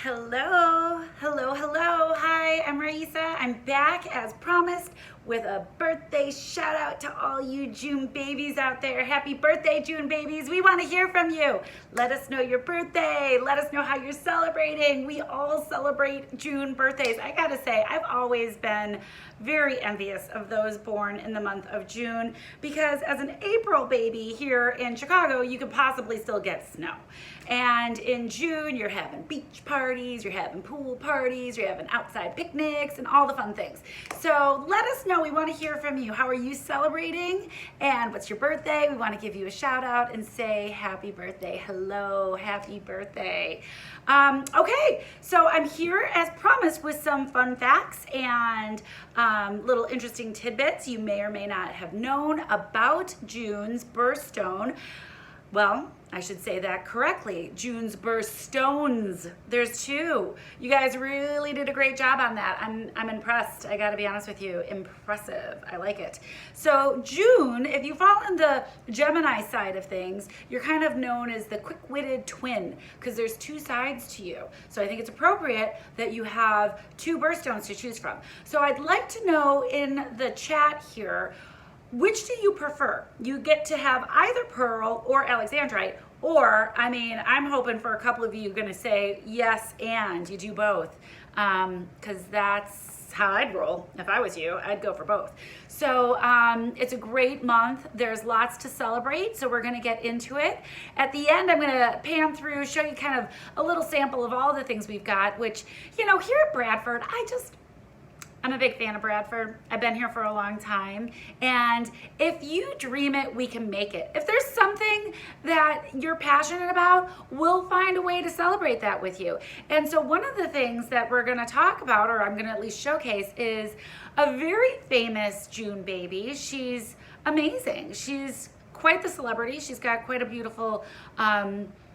Hello, hello, hello. Hi, I'm Raissa. I'm back as promised with a birthday shout out to all you June babies out there. Happy birthday, June babies. We want to hear from you. Let us know your birthday. Let us know how you're celebrating. We all celebrate June birthdays. I gotta say, I've always been very envious of those born in the month of June because as an April baby here in Chicago, you could possibly still get snow. And in June, you're having beach parties, you're having pool parties, you're having outside picnics, and all the fun things. So let us know. We want to hear from you. How are you celebrating? And what's your birthday? We want to give you a shout out and say happy birthday. Hello, happy birthday. Okay, so I'm here as promised with some fun facts and little interesting tidbits you may or may not have known about June's birthstone. Well, I should say that correctly. June's birthstones. There's two. You guys really did a great job on that. I'm impressed. I gotta be honest with you. Impressive. I like it. So June, if you fall on the Gemini side of things, you're kind of known as the quick-witted twin because there's two sides to you. So I think it's appropriate that you have two birthstones to choose from. So I'd like to know in the chat here, which do you prefer? You get to have either pearl or alexandrite, or, I'm hoping for a couple of you gonna say yes and you do both, because that's how I'd roll. If I was you, I'd go for both. So it's a great month. There's lots to celebrate, so we're gonna get into it. At the end, I'm gonna pan through, show you kind of a little sample of all the things we've got, which, here at Bradford, I'm a big fan of Bradford. I've been here for a long time. And if you dream it, we can make it. If there's something that you're passionate about, we'll find a way to celebrate that with you. And so one of the things that we're gonna talk about, or I'm gonna at least showcase, is a very famous June baby. She's amazing. She's quite the celebrity. She's got quite a beautiful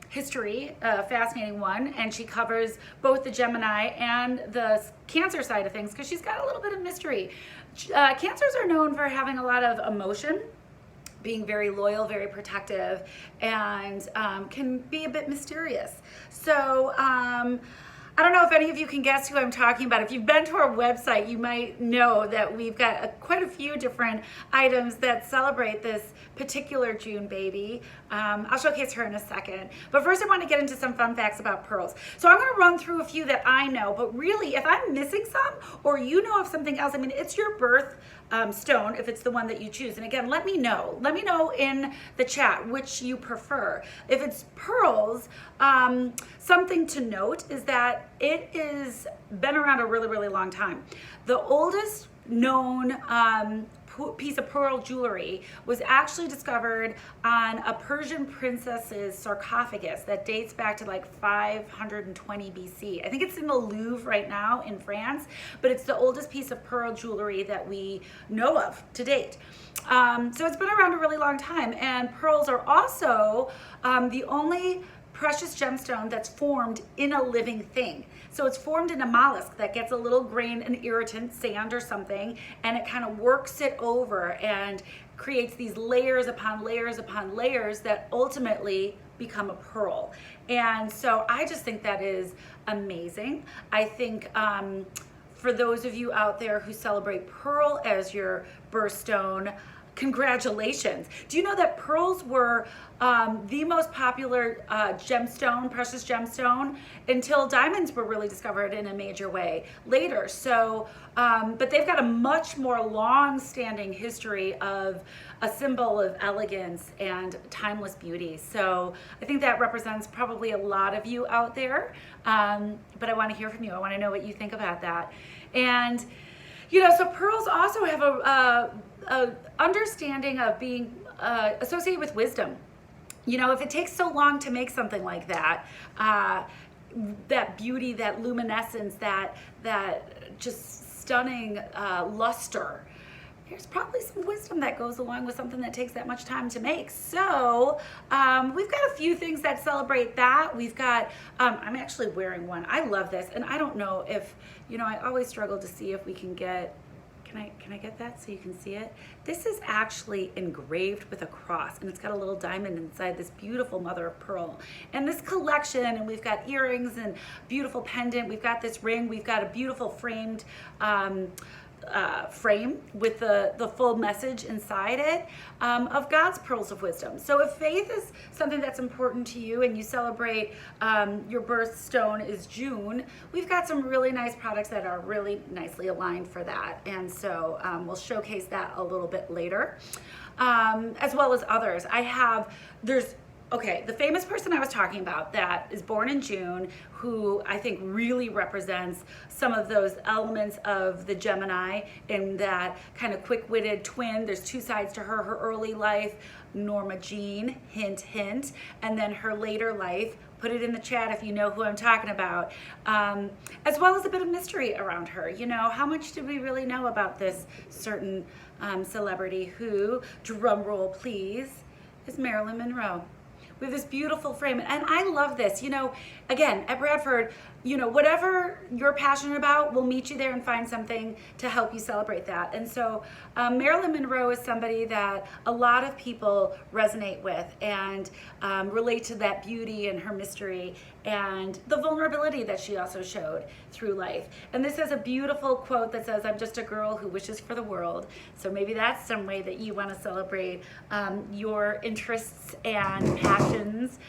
history, a fascinating one, and she covers both the Gemini and the Cancer side of things because she's got a little bit of mystery. Cancers are known for having a lot of emotion, being very loyal, very protective, and can be a bit mysterious. So I don't know if any of you can guess who I'm talking about. If you've been to our website, you might know that we've got quite a few different items that celebrate this particular June baby. I'll showcase her in a second. But first I want to get into some fun facts about pearls. So I'm going to run through a few that I know, but really if I'm missing some or you know of something else, it's your birth stone if it's the one that you choose. And again, let me know. Let me know in the chat which you prefer. If it's pearls, something to note is that it is been around a really, really long time. The oldest known piece of pearl jewelry was actually discovered on a Persian princess's sarcophagus that dates back to like 520 BC. I think it's in the Louvre right now in France, but it's the oldest piece of pearl jewelry that we know of to date. So it's been around a really long time, and pearls are also the only precious gemstone that's formed in a living thing. So it's formed in a mollusk that gets a little grain, an irritant, sand or something, and it kind of works it over and creates these layers upon layers upon layers that ultimately become a pearl. And so I just think that is amazing. I think for those of you out there who celebrate pearl as your birthstone, congratulations. Do you know that pearls were the most popular precious gemstone until diamonds were really discovered in a major way later. So, but they've got a much more long-standing history of a symbol of elegance and timeless beauty. So I think that represents probably a lot of you out there, but I want to hear from you. I want to know what you think about that. And, so pearls also have a understanding of being associated with wisdom. If it takes so long to make something like that, that beauty, that luminescence, that just stunning luster, there's probably some wisdom that goes along with something that takes that much time to make. So we've got a few things that celebrate that. We've got, I'm actually wearing one. I love this, and I don't know if, I always struggle to see if we can Can I get that so you can see it? This is actually engraved with a cross, and it's got a little diamond inside this beautiful mother of pearl. And this collection, and we've got earrings and beautiful pendant. We've got this ring. We've got a beautiful framed frame with the full message inside it of God's pearls of wisdom. So if faith is something that's important to you and you celebrate your birthstone is June, we've got some really nice products that are really nicely aligned for that. And so we'll showcase that a little bit later, as well as others. Okay, the famous person I was talking about that is born in June, who I think really represents some of those elements of the Gemini in that kind of quick-witted twin. There's two sides to her early life, Norma Jean, hint, hint, and then her later life. Put it in the chat if you know who I'm talking about, as well as a bit of mystery around her. You know, how much do we really know about this certain celebrity who, drum roll please, is Marilyn Monroe. We have this beautiful frame, and I love this. You know, again, at Bradford, you know, whatever you're passionate about, we'll meet you there and find something to help you celebrate that. And so Marilyn Monroe is somebody that a lot of people resonate with and relate to that beauty and her mystery and the vulnerability that she also showed through life. And this has a beautiful quote that says, "I'm just a girl who wishes for the world." So maybe that's some way that you want to celebrate your interests and passions.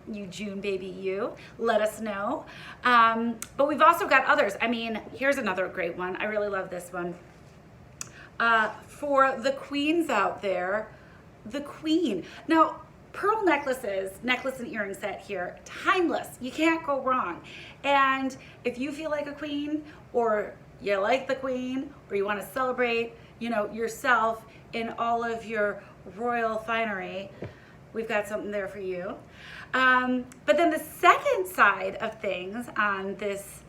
You June baby, you let us know. But we've also got others. I mean, here's another great one. I really love this one. For the queens out there, the queen. Now, pearl necklace and earring set here, timeless. You can't go wrong. And if you feel like a queen, or you like the queen, or you want to celebrate, you know, yourself in all of your royal finery, we've got something there for you. But then the second side of things on this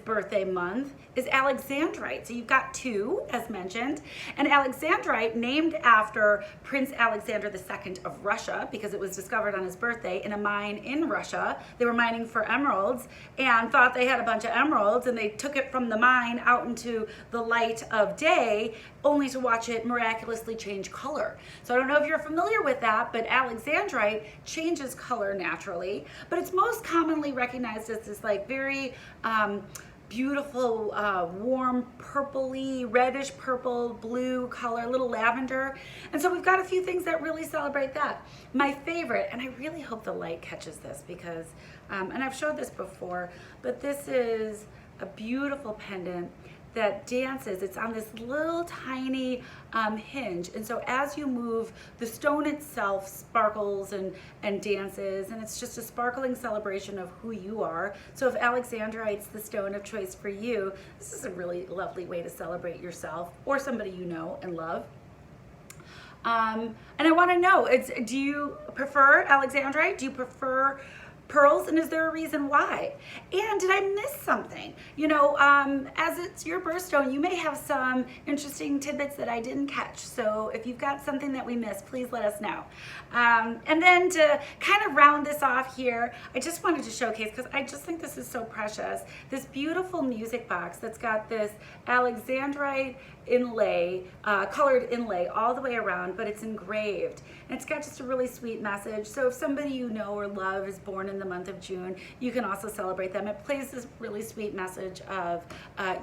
birthday month is Alexandrite. So you've got two, as mentioned, and Alexandrite named after Prince Alexander II of Russia, because it was discovered on his birthday in a mine in Russia. They were mining for emeralds and thought they had a bunch of emeralds, and they took it from the mine out into the light of day, only to watch it miraculously change color. So I don't know if you're familiar with that, but Alexandrite changes color naturally, but it's most commonly recognized as this like very beautiful, warm, purpley, reddish purple, blue color, little lavender. And so we've got a few things that really celebrate that. My favorite, and I really hope the light catches this because, and I've showed this before, but this is a beautiful pendant that dances. It's on this little tiny hinge, and so as you move, the stone itself sparkles and dances, and it's just a sparkling celebration of who you are. So if Alexandrite's the stone of choice for you, this is a really lovely way to celebrate yourself or somebody you know and love. And I want to know, do you prefer Alexandrite? Do you prefer pearls, and is there a reason why? And did I miss something? You know, as it's your birthstone, you may have some interesting tidbits that I didn't catch. So if you've got something that we missed, please let us know. And then to kind of round this off here, I just wanted to showcase, because I just think this is so precious, this beautiful music box that's got this Alexandrite inlay, colored inlay all the way around, but it's engraved. And it's got just a really sweet message. So if somebody you know or love is born in the month of June, you can also celebrate them. It plays this really sweet message of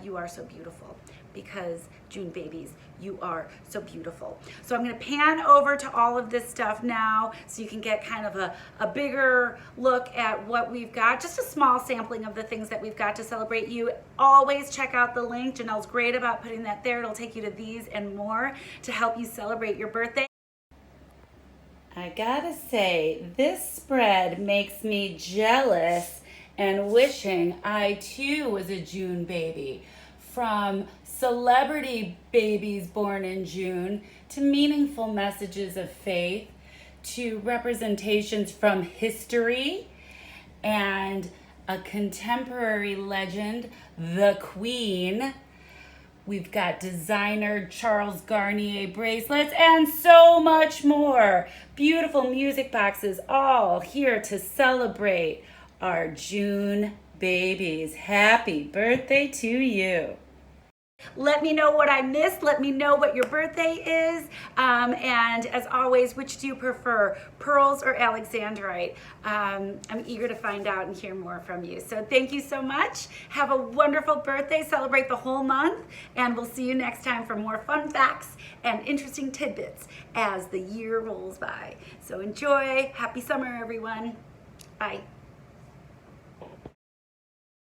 you are so beautiful, because June babies, you are so beautiful. So I'm going to pan over to all of this stuff now so you can get kind of a bigger look at what we've got, just a small sampling of the things that we've got to celebrate you. Always check out the link. Janelle's great about putting that there. It'll take you to these and more to help you celebrate your birthday. I gotta say, this spread makes me jealous and wishing I too was a June baby. From celebrity babies born in June, to meaningful messages of faith, to representations from history, and a contemporary legend, the Queen. We've got designer Charles Garnier bracelets and so much more. Beautiful music boxes, all here to celebrate our June babies. Happy birthday to you. Let me know what I missed. Let me know what your birthday is. And as always, which do you prefer, pearls or alexandrite? I'm eager to find out and hear more from you. So thank you so much. Have a wonderful birthday. Celebrate the whole month. And we'll see you next time for more fun facts and interesting tidbits as the year rolls by. So enjoy. Happy summer, everyone. Bye.